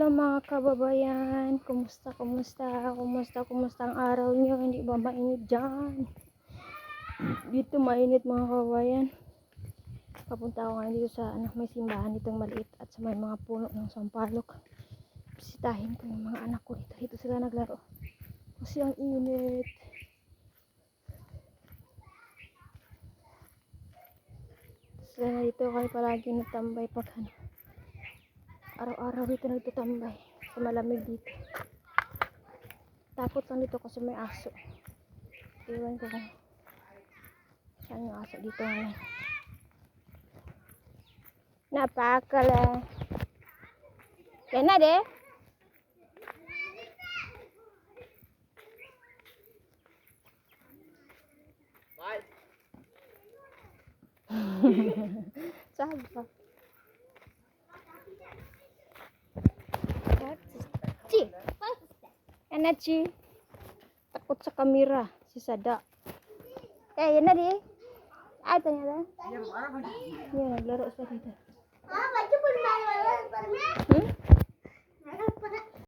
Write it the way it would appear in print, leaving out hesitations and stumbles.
Hello mga kababayan, kumusta ang araw nyo? Hindi ba mainit dyan? Dito mainit mga kababayan. Papunta ako ngayon dito sa may simbahan ditong maliit at sa may mga puno ng sampalok. Bisitahin ko yung mga anak ko dito. Dito sila naglaro kasi ang init. Sila na dito kayo palagi nagtambay pag araw-araw dito nagtatambay sa malamig dito. Takot lang dito kasi may aso. Iwan ko kung saan yung aso dito ngayon. Napakala. Yan na de. Sabi pa. Chi. Yan na Chi. Takot sa kamera. Si Sada. Yan na di. Ito niya lang. Yan, naglaro sa dito.